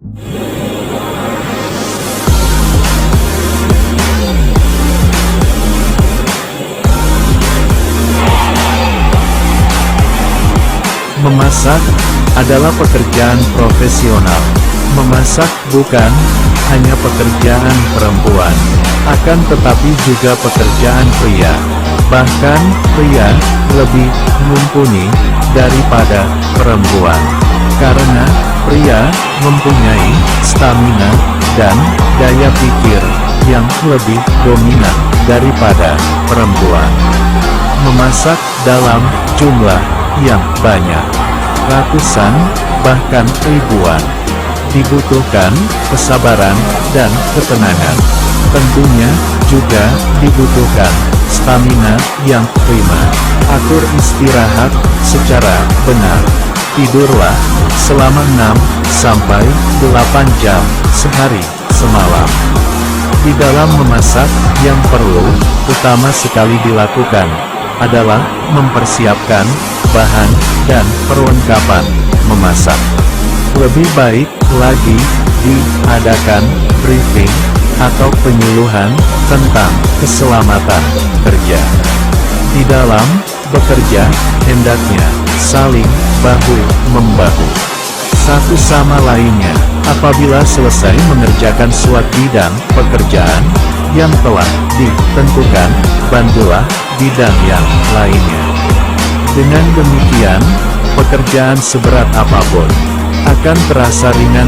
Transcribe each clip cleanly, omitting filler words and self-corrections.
Memasak adalah pekerjaan profesional. Memasak bukan hanya pekerjaan perempuan, akan tetapi juga pekerjaan pria. Bahkan, pria lebih mumpuni daripada perempuan. Karena, pria mempunyai stamina dan daya pikir yang lebih dominan daripada perempuan. Memasak dalam jumlah yang banyak, ratusan, bahkan ribuan, dibutuhkan kesabaran dan ketenangan. Tentunya juga dibutuhkan stamina yang prima. Atur istirahat secara benar. Tidurlah selama 6-8 jam sehari semalam. Di dalam memasak, yang perlu utama sekali dilakukan adalah mempersiapkan bahan dan perlengkapan memasak. Lebih baik lagi diadakan briefing atau penyuluhan tentang keselamatan kerja. Di dalam bekerja, hendaknya saling bahu-membahu satu sama lainnya. Apabila selesai mengerjakan suatu bidang pekerjaan yang telah ditentukan, bantulah bidang yang lainnya. Dengan demikian, pekerjaan seberat apapun akan terasa ringan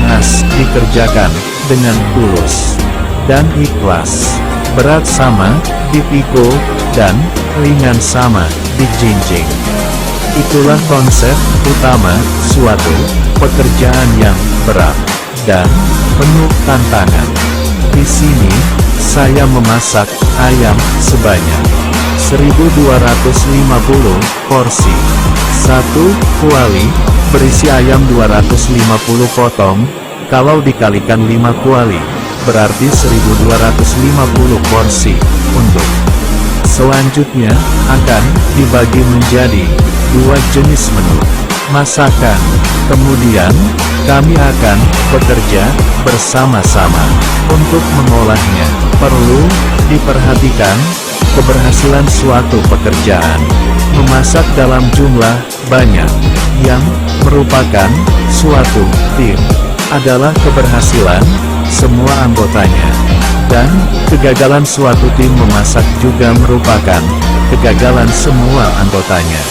dikerjakan dengan tulus dan ikhlas. Berat sama dipikul dan ringan sama dijinjing. Itulah konsep utama suatu pekerjaan yang berat dan penuh tantangan. Di sini, saya memasak ayam sebanyak 1250 porsi. Satu kuali berisi ayam 250 potong. Kalau dikalikan 5 kuali, berarti 1250 porsi. Untuk selanjutnya, akan dibagi menjadi 2 jenis menu masakan. Kemudian, kami akan bekerja bersama-sama untuk mengolahnya. Perlu diperhatikan, keberhasilan suatu pekerjaan memasak dalam jumlah banyak, yang merupakan suatu tim, adalah keberhasilan semua anggotanya. Dan, kegagalan suatu tim memasak juga merupakan kegagalan semua anggotanya.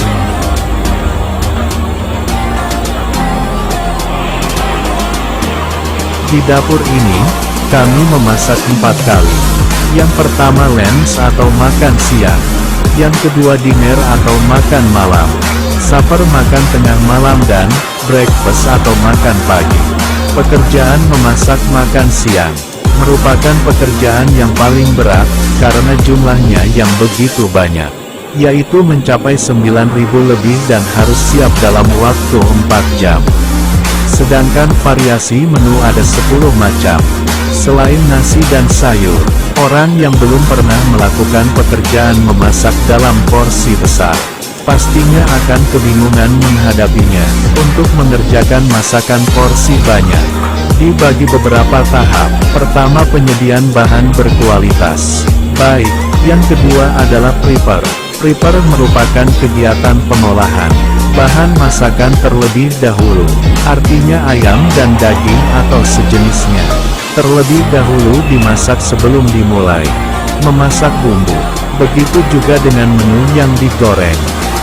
Di dapur ini, kami memasak 4 kali. Yang pertama lunch atau makan siang. Yang kedua dinner atau makan malam. Supper makan tengah malam dan breakfast atau makan pagi. Pekerjaan memasak makan siang merupakan pekerjaan yang paling berat, karena jumlahnya yang begitu banyak, yaitu mencapai 9.000 lebih dan harus siap dalam waktu 4 jam. Sedangkan variasi menu ada 10 macam. Selain nasi dan sayur, orang yang belum pernah melakukan pekerjaan memasak dalam porsi besar, pastinya akan kebingungan menghadapinya. Untuk mengerjakan masakan porsi banyak, dibagi beberapa tahap. Pertama, penyediaan bahan berkualitas baik. Yang kedua adalah prepare. Prepare merupakan kegiatan pengolahan bahan masakan terlebih dahulu, artinya ayam dan daging atau sejenisnya terlebih dahulu dimasak sebelum dimulai memasak bumbu. Begitu juga dengan menu yang digoreng.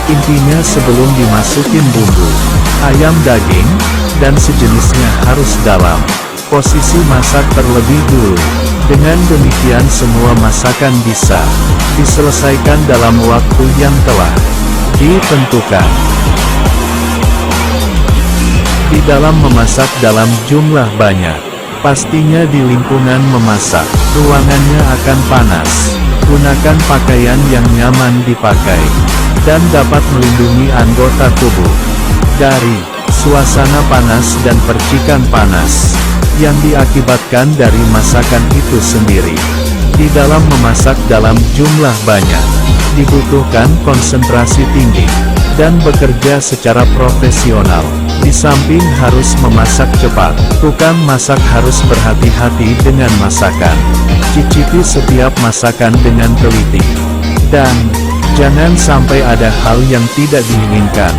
Intinya sebelum dimasukin bumbu, ayam, daging, dan sejenisnya harus dalam posisi masak terlebih dulu. Dengan demikian semua masakan bisa diselesaikan dalam waktu yang telah ditentukan. Di dalam memasak dalam jumlah banyak, pastinya di lingkungan memasak, ruangannya akan panas. Gunakan pakaian yang nyaman dipakai, dan dapat melindungi anggota tubuh dari suasana panas dan percikan panas yang diakibatkan dari masakan itu sendiri. Di dalam memasak dalam jumlah banyak, dibutuhkan konsentrasi tinggi dan bekerja secara profesional. Di samping harus memasak cepat, tukang masak harus berhati-hati dengan masakan. Cicipi setiap masakan dengan teliti. Dan, jangan sampai ada hal yang tidak diinginkan.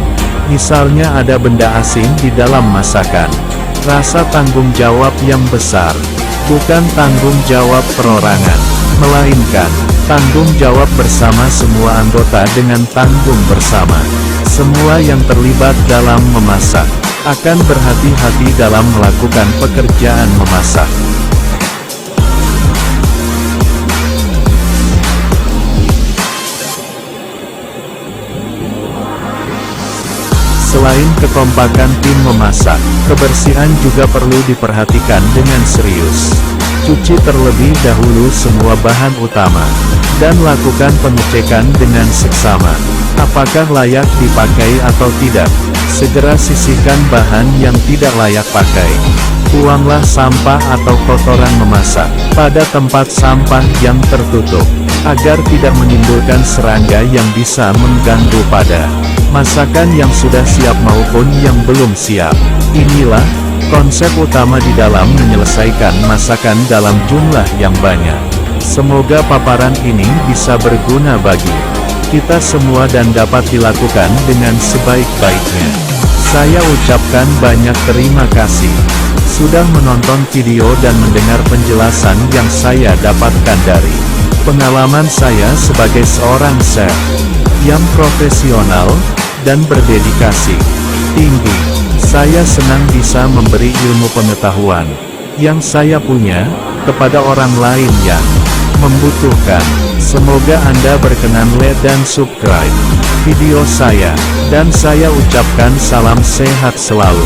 Misalnya ada benda asing di dalam masakan. Rasa tanggung jawab yang besar. Bukan tanggung jawab perorangan, melainkan tanggung jawab bersama semua anggota dengan tanggung bersama. Semua yang terlibat dalam memasak, akan berhati-hati dalam melakukan pekerjaan memasak. Selain kekompakan tim memasak, kebersihan juga perlu diperhatikan dengan serius. Cuci terlebih dahulu semua bahan utama, dan lakukan pengecekan dengan seksama. Apakah layak dipakai atau tidak? Segera sisihkan bahan yang tidak layak pakai. Buanglah sampah atau kotoran memasak pada tempat sampah yang tertutup, agar tidak menimbulkan serangga yang bisa mengganggu pada masakan yang sudah siap maupun yang belum siap. Inilah konsep utama di dalam menyelesaikan masakan dalam jumlah yang banyak. Semoga paparan ini bisa berguna bagi kita semua dan dapat dilakukan dengan sebaik-baiknya. Saya ucapkan banyak terima kasih sudah menonton video dan mendengar penjelasan yang saya dapatkan dari pengalaman saya sebagai seorang chef yang profesional dan berdedikasi tinggi. Saya senang bisa memberi ilmu pengetahuan yang saya punya kepada orang lain yang membutuhkan. Semoga Anda berkenan like dan subscribe video saya, dan saya ucapkan salam sehat selalu.